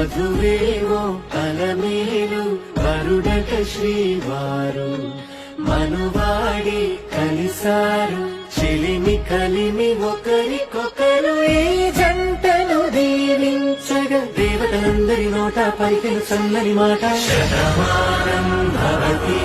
వధువేవో అలమేలు వరుడట శ్రీవారు మనువాడి కలిసారు చెలిమి కలిమి ఒకరికొకరు ఈ జంటను దీవించగా దేవతలందరి నోట పలికిన చల్లని మాట శతమానం భవతి